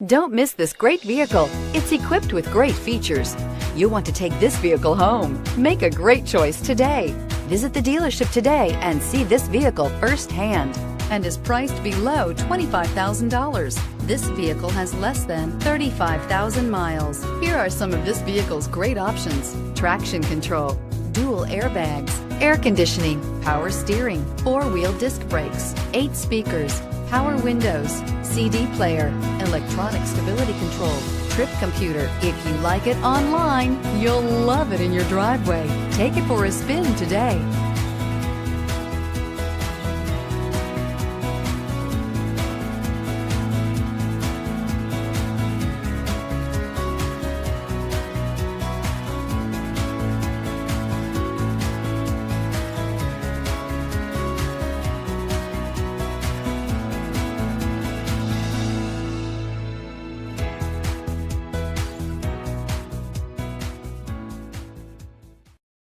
Don't miss this great vehicle. It's equipped with great features. You want to take this vehicle home. Make a great choice today. Visit the dealership today and see this vehicle firsthand, and is priced below $25,000. This vehicle has less than 35,000 miles. Here are some of this vehicle's great options: traction control, dual airbags, air conditioning, power steering, four-wheel disc brakes, 8 speakers, power windows, CD player, electronic stability control, trip computer. If you like it online, you'll love it in your driveway. Take it for a spin today.